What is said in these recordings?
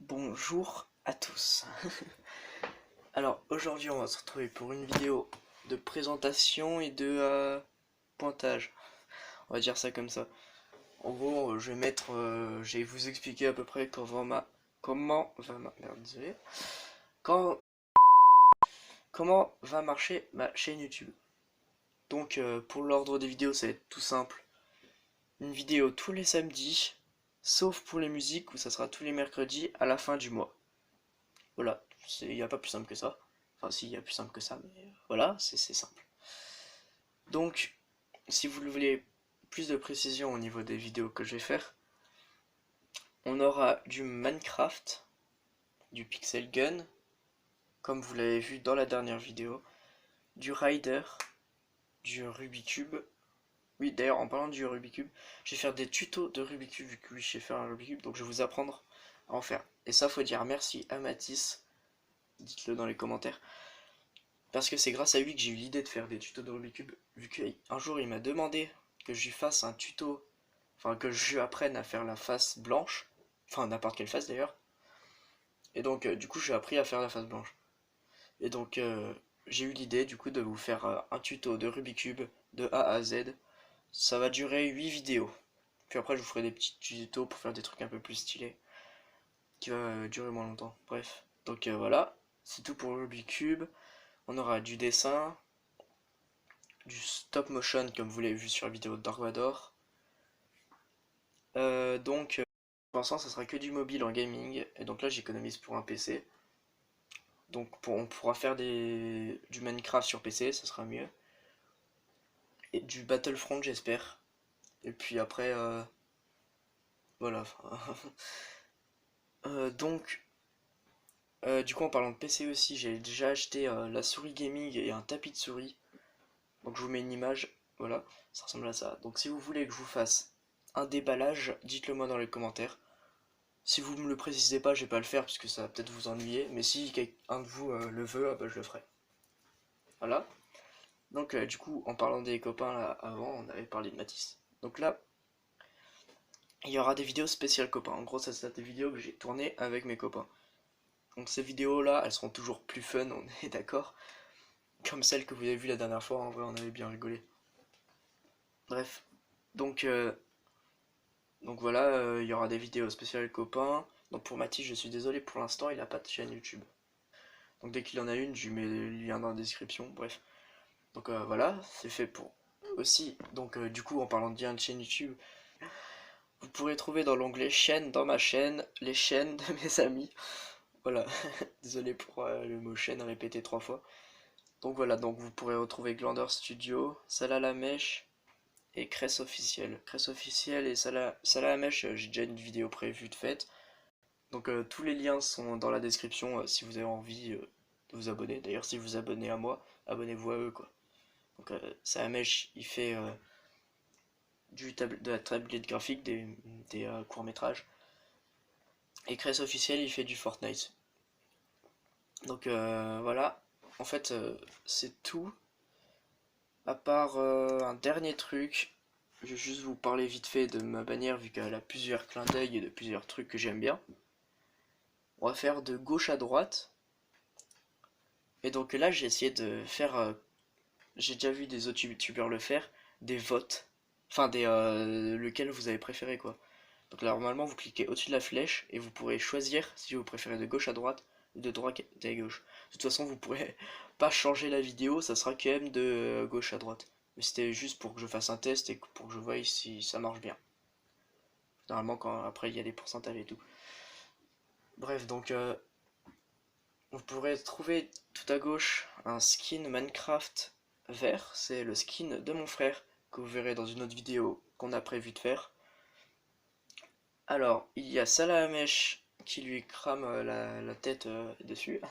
Bonjour à tous. Alors aujourd'hui on va se retrouver pour une vidéo de présentation et de pointage. On va dire ça comme ça. En gros je vais vous expliquer à peu près désolé. Quand, comment va marcher ma chaîne YouTube. Donc pour l'ordre des vidéos ça va être tout simple. Une vidéo tous les samedis, sauf pour les musiques où ça sera tous les mercredis à la fin du mois. Voilà, il n'y a pas plus simple que ça. Enfin, si, il y a plus simple que ça, mais voilà, c'est simple. Donc, si vous voulez plus de précision au niveau des vidéos que je vais faire, on aura du Minecraft, du Pixel Gun, comme vous l'avez vu dans la dernière vidéo, du Rider, du Rubik's Cube. Oui, d'ailleurs, en parlant du Rubik's Cube, je vais faire des tutos de Rubik's Cube, vu que je sais faire un Rubik's Cube, donc je vais vous apprendre à en faire. Et ça, faut dire merci à Mathis, dites-le dans les commentaires. Parce que c'est grâce à lui que j'ai eu l'idée de faire des tutos de Rubik's Cube, vu qu'un jour il m'a demandé que je lui fasse un tuto, enfin que je lui apprenne à faire la face blanche, enfin n'importe quelle face d'ailleurs, et donc du coup j'ai appris à faire la face blanche. Et donc j'ai eu l'idée du coup de vous faire un tuto de Rubik's Cube de A à Z, ça va durer 8 vidéos, puis après je vous ferai des petits tutos pour faire des trucs un peu plus stylés, qui va durer moins longtemps, bref. Donc voilà, c'est tout pour Rubik's Cube, on aura du dessin, du stop motion comme vous l'avez vu sur la vidéo de Dark Vador. Pour l'instant ça sera que du mobile en gaming, et donc là j'économise pour un PC. Donc on pourra faire du Minecraft sur PC, ça sera mieux. Et du Battlefront j'espère. Et puis après, voilà. Donc, du coup en parlant de PC aussi, j'ai déjà acheté la souris gaming et un tapis de souris. Donc je vous mets une image, voilà, ça ressemble à ça. Donc si vous voulez que je vous fasse un déballage, dites-le moi dans les commentaires. Si vous me le précisez pas, je vais pas le faire parce que ça va peut-être vous ennuyer. Mais si quelqu'un de vous le veut, bah, je le ferai. Voilà. Donc du coup, en parlant des copains là avant, on avait parlé de Matisse. Donc là, il y aura des vidéos spéciales copains. En gros, ça c'est des vidéos que j'ai tournées avec mes copains. Donc ces vidéos là, elles seront toujours plus fun, on est d'accord. Comme celle que vous avez vue la dernière fois, en vrai on avait bien rigolé. Bref. Donc, donc voilà, il y aura des vidéos spéciales copains. Donc pour Mathis, je suis désolé, pour l'instant il a pas de chaîne YouTube. Donc dès qu'il en a une, je lui mets le lien dans la description, bref. Donc voilà, c'est fait pour aussi. Donc du coup, en parlant de lien de chaîne YouTube, vous pourrez trouver dans l'onglet chaîne dans ma chaîne les chaînes de mes amis. Voilà, désolé pour le mot chaîne répété 3 fois. Donc voilà, donc vous pourrez retrouver Glander Studio, Salah la Mèche et Cress Officiel. Cress Officiel et Salah la Mèche, j'ai déjà une vidéo prévue de fait. Donc tous les liens sont dans la description si vous avez envie de vous abonner. D'ailleurs, si vous vous abonnez à moi, abonnez-vous à eux quoi. Donc Salamèche, il fait de la tablette graphique, des courts-métrages. Et Cress Officiel, il fait du Fortnite. Donc voilà, en fait c'est tout. À part un dernier truc, je vais juste vous parler vite fait de ma bannière vu qu'elle a plusieurs clins d'œil et de plusieurs trucs que j'aime bien. On va faire de gauche à droite. Et donc là j'ai essayé de faire, j'ai déjà vu des autres youtubeurs le faire, des votes. Enfin lequel vous avez préféré quoi. Donc là normalement vous cliquez au-dessus de la flèche et vous pourrez choisir si vous préférez de gauche à droite ou de droite à gauche. De toute façon vous pourrez pas changer la vidéo, ça sera quand même de gauche à droite. Mais c'était juste pour que je fasse un test et pour que je voie si ça marche bien. Normalement quand après il y a des pourcentages et tout. Bref donc vous pourrez trouver tout à gauche un skin Minecraft vert, c'est le skin de mon frère que vous verrez dans une autre vidéo qu'on a prévu de faire. Alors, il y a Salamèche qui lui crame la tête dessus.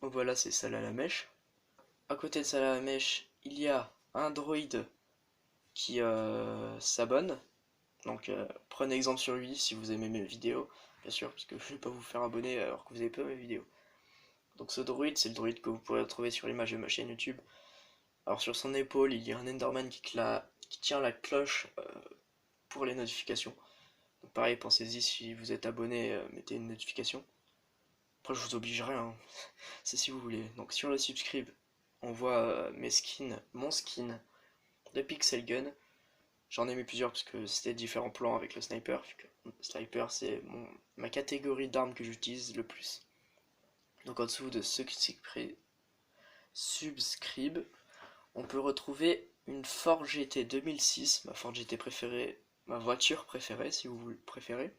Donc voilà, c'est Salamèche. À côté de Salamèche, il y a un droïde qui s'abonne. Donc prenez exemple sur lui si vous aimez mes vidéos, bien sûr, parce que je vais pas vous faire abonner alors que vous avez pas mes vidéos. Donc ce droïde, c'est le droïde que vous pourrez retrouver sur l'image de ma chaîne YouTube. Alors sur son épaule, il y a un Enderman qui tient la cloche pour les notifications. Donc pareil, pensez-y, si vous êtes abonné, mettez une notification. Après je vous obligerai, hein. C'est si vous voulez. Donc sur le subscribe, on voit mes skins, mon skin de Pixel Gun. J'en ai mis plusieurs parce que c'était différents plans avec le sniper. Le sniper c'est ma catégorie d'armes que j'utilise le plus. Donc en dessous de ceux qui subscribe, on peut retrouver une Ford GT 2006, ma Ford GT préférée, ma voiture préférée si vous le préférez.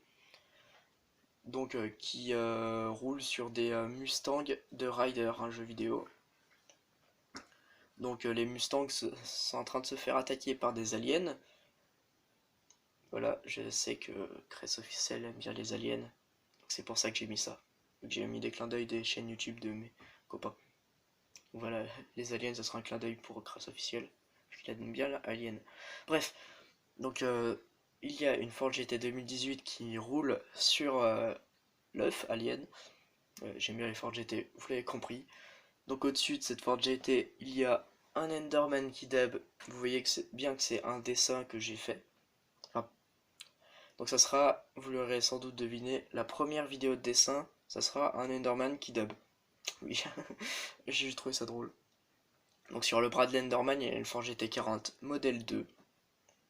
Donc qui roule sur des Mustangs de Ryder, un jeu vidéo. Donc les Mustangs sont en train de se faire attaquer par des aliens. Voilà, je sais que Cress Officiel aime bien les aliens, donc c'est pour ça que j'ai mis ça. J'ai mis des clins d'œil des chaînes YouTube de mes copains. Voilà, les aliens, ça sera un clin d'œil pour Cress Officiel, parce qu'il aime bien l'alien. Bref, donc il y a une Ford GT 2018 qui roule sur l'œuf alien. J'aime bien les Ford GT, vous l'avez compris. Donc au-dessus de cette Ford GT, il y a un Enderman qui dab. Vous voyez que c'est bien que c'est un dessin que j'ai fait. Enfin, donc ça sera, vous l'aurez sans doute deviné, la première vidéo de dessin, ça sera un Enderman qui dub. Oui, j'ai trouvé ça drôle. Donc sur le bras de l'Enderman, il y a une Ford GT40 modèle 2,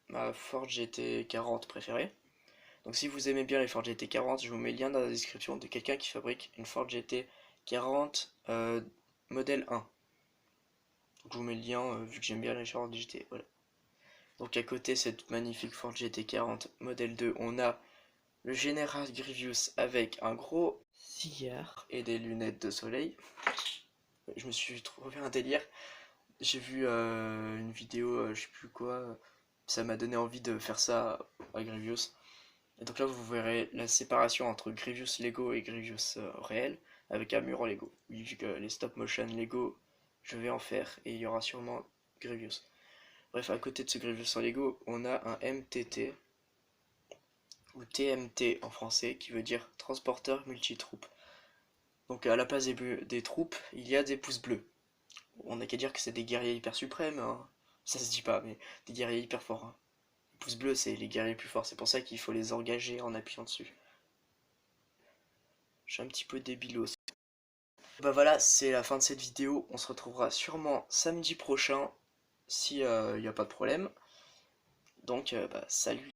ma Ford GT40 préférée. Donc si vous aimez bien les Ford GT40, je vous mets le lien dans la description de quelqu'un qui fabrique une Ford GT40 modèle 1. Donc je vous mets le lien vu que j'aime bien les Ford GT. Voilà. Donc à côté de cette magnifique Ford GT40 modèle 2, on a le général Grievous avec un gros cigare et des lunettes de soleil. Je me suis trouvé un délire. J'ai vu une vidéo, je sais plus quoi, ça m'a donné envie de faire ça à Grievous. Et donc là vous verrez la séparation entre Grievous Lego et Grievous réel avec un mur en Lego. Oui, vu que les stop motion Lego, je vais en faire et il y aura sûrement Grievous. Bref, à côté de ce Grievous en Lego, on a un MTT ou TMT en français qui veut dire transporteur multi-troupes. Donc à la place des troupes, il y a des pouces bleus. On n'a qu'à dire que c'est des guerriers hyper suprêmes, hein. Ça se dit pas, mais des guerriers hyper forts, hein. Les pouces bleus, c'est les guerriers plus forts, c'est pour ça qu'il faut les engager en appuyant dessus. Je suis un petit peu débilos. Bah voilà, c'est la fin de cette vidéo. On se retrouvera sûrement samedi prochain, si y a pas de problème. Donc, bah, salut.